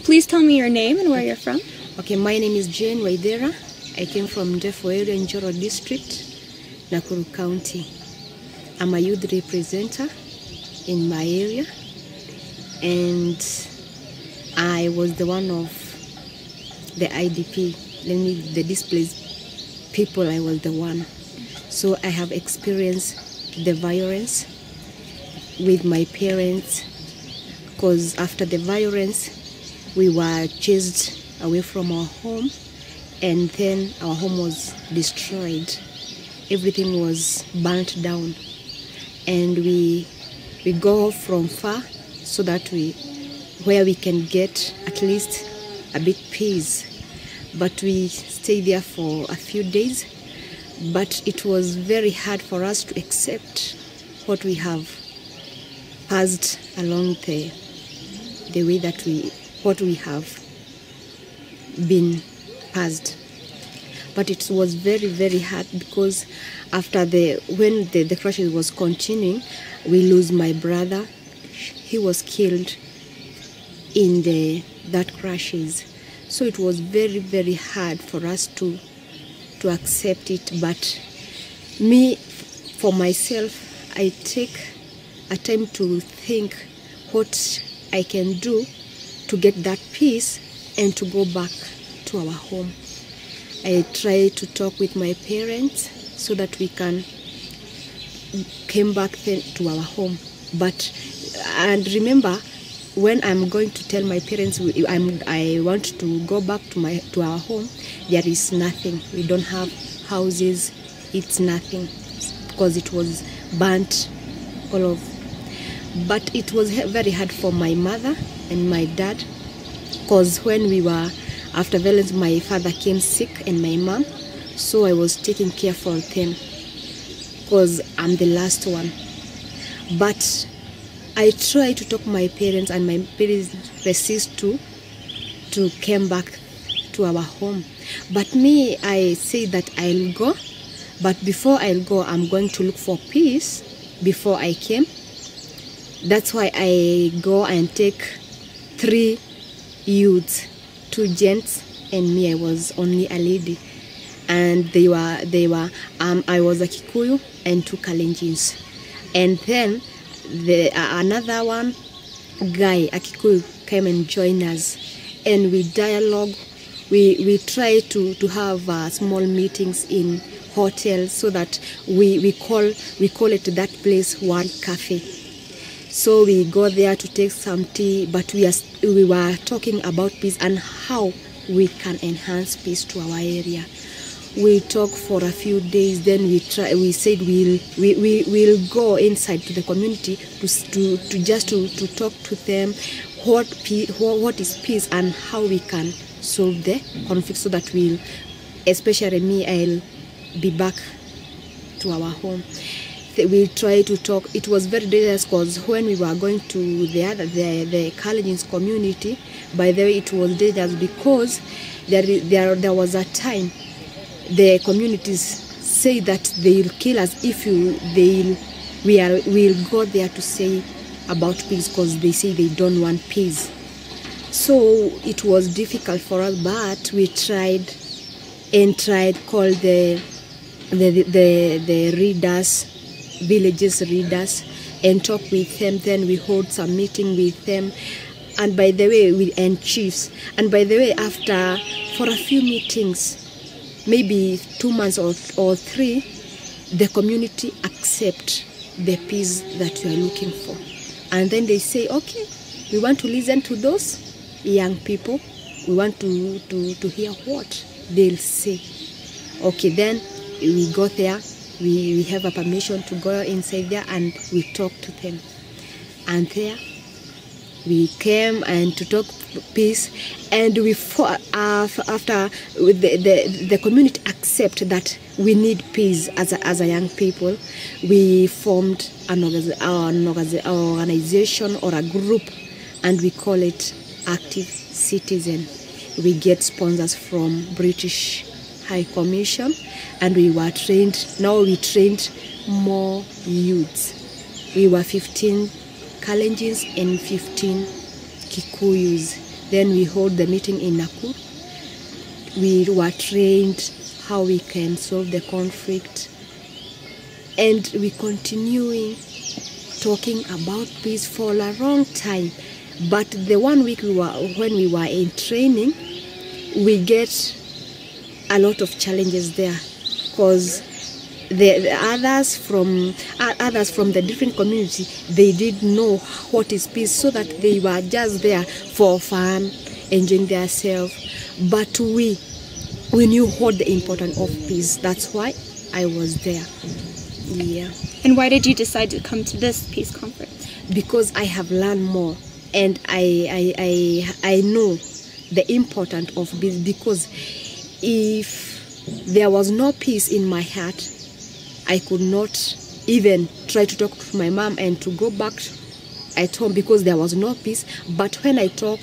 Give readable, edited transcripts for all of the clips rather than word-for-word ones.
Please tell me your name and where you're from. Okay, my name is Jane Waithira. I came from Defo area in Njoro District, Nakuru County. I'm a youth representative in my area, and I was the one of the IDP, the displaced people. I was the one. So I have experienced the violence with my parents, because after the violence, we were chased away from our home, and then our home was destroyed. Everything was burnt down, and we go from far so that where we can get at least a bit peace. But we stayed there for a few days, but it was very hard for us to accept what we have passed along the way that what we have been passed. But it was very, very hard, because after when the crashes was continuing, we lose my brother. He was killed in that crashes. So it was very, very hard for us to accept it. But me, for myself, I take a time to think what I can do to get that peace and to go back to our home. I try to talk with my parents so that we can come back to our home. And remember, when I'm going to tell my parents I want to go back to our home, there is nothing. We don't have houses. It's nothing, because it was burnt all of. But it was very hard for my mother and my dad, because when we were after violence, my father came sick and my mom, so I was taking care for them, because I'm the last one. But I try to talk to my parents, and my parents resist to come back to our home. But me, I say that I'll go, but before I'll go, I'm going to look for peace before I came. That's why I go and take 3 youths, 2 gents and me. I was only a lady, and they were I was a Kikuyu and 2 Kalenjins, and then another one guy, a Kikuyu, came and joined us, and we dialogue. We try to have small meetings in hotels, so that we call it that place World Cafe. So we go there to take some tea, but we were talking about peace and how we can enhance peace to our area. We talked for a few days, then we said we'll go inside to the community to talk to them what is peace and how we can solve the conflict, so that especially me, I'll be back to our home. We tried to talk. It was very dangerous, because when we were going to the Kalenjin community, by the way, it was dangerous, because there was a time the communities say that they'll kill us if we'll go there to say about peace, because they say they don't want peace. So it was difficult for us, but we tried call the readers, villages readers, and talk with them. Then we hold some meeting with them, and by the way, and chiefs. And by the way, for a few meetings, maybe 2 months or 3, the community accept the peace that you are looking for, and then they say, okay, we want to listen to those young people. We want to hear what they'll say. Okay, then we go there. We have a permission to go inside there, and we talk to them. And there we came and to talk peace, and we after the community accept that we need peace as a young people. We formed an organization or a group, and we call it Active Citizen. We get sponsors from British High Commission, and we were trained. Now we trained more youths. We were 15 Kalenjins and 15 Kikuyus. Then we hold the meeting in Nakuru. We were trained how we can solve the conflict, and we continuing talking about peace for a long time. But the 1 week when we were in training, we get a lot of challenges there, because the others from the different community, they didn't know what is peace, so that they were just there for fun, enjoying themselves. But we knew what the importance of peace. That's why I was there. Yeah. And why did you decide to come to this peace conference? Because I have learned more, and I know the importance of peace. Because if there was no peace in my heart, I could not even try to talk to my mom and to go back at home, because there was no peace. But when I talk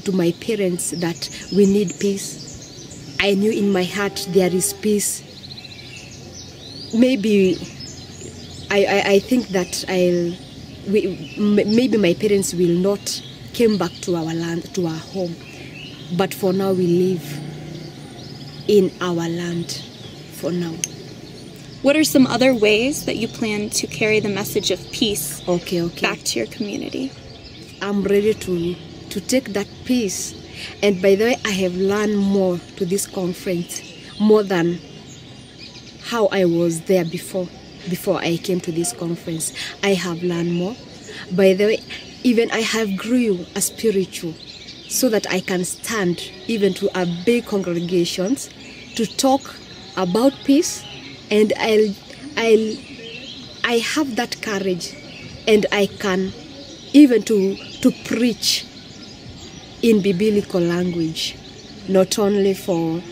to my parents that we need peace, I knew in my heart there is peace. Maybe I think that maybe my parents will not come back to our land, to our home. But for now, we live in our land for now. What are some other ways that you plan to carry the message of peace back to your community? I'm ready to take that peace. And by the way, I have learned more to this conference, more than how I was there before I came to this conference. I have learned more. By the way, even I have grew a spiritual, so that I can stand even to a big congregations to talk about peace. And I have that courage, and I can even to preach in biblical language, not only for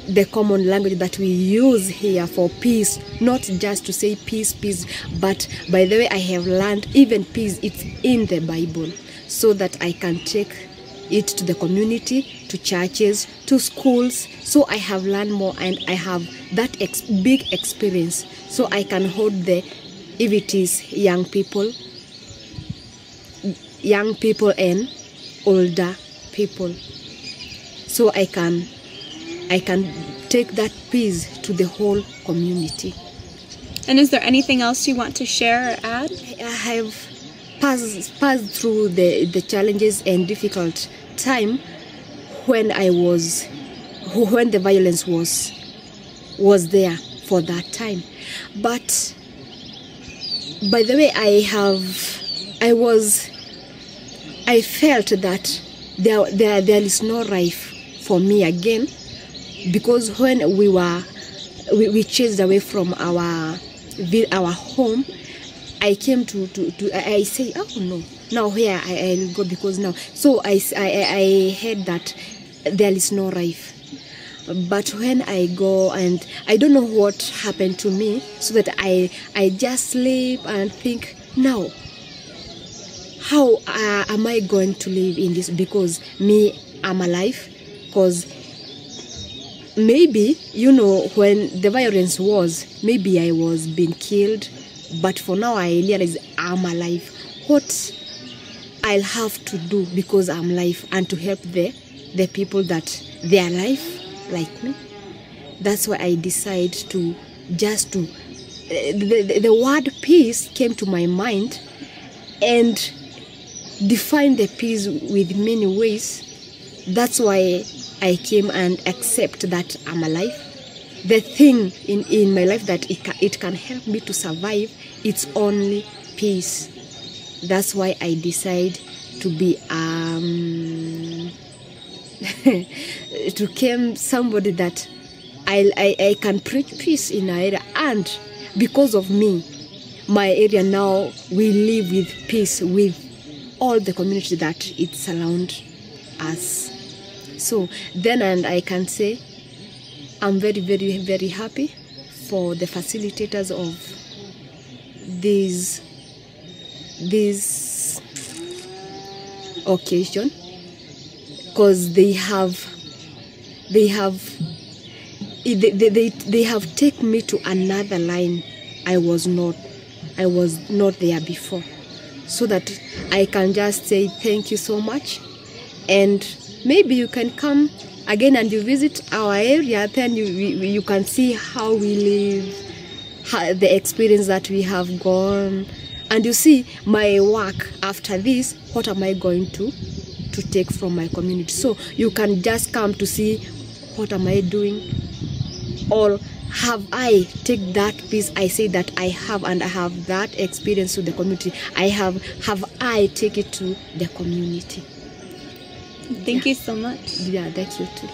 the common language that we use here for peace, not just to say peace, peace, but by the way, I have learned even peace, it's in the Bible, so that I can take it to the community, to churches, to schools. So I have learned more, and I have that big experience, so I can hold if it is young people and older people, so I can take that peace to the whole community. And is there anything else you want to share or add? I have passed through the challenges and difficult time when the violence was there for that time. But by the way, I felt that there is no life for me again, because when we chased away from our home, I came I say, oh no, now here I'll go, because now, so I heard that there is no life. But when I go, and I don't know what happened to me, so that I just sleep and think, now how am I going to live in this? Because me, I'm alive. Because maybe, when the violence was, maybe I was being killed, but for now I realize I'm alive. What I'll have to do, because I'm alive, and to help the people that they are alive like me. That's why I decide to the word peace came to my mind, and define the peace with many ways. That's why I came and accept that I'm alive. The thing in my life that it can help me to survive, it's only peace. That's why I decide to be to become somebody that I can preach peace in our area. And because of me, my area now, we live with peace with all the community that it surrounds us. So then, and I can say I'm very, very, very happy for the facilitators of this occasion, because they have taken me to another line I was not there before. so that I can just say thank you so much. And maybe you can come again and you visit our area, then you can see how we live, how, the experience that we have gone, and you see my work after this, what am I going to take from my community. So you can just come to see what am I doing, or have I take that piece I say that I have, and I have that experience to the community. Have I take it to the community. Thank you so much. Yeah, thank you too.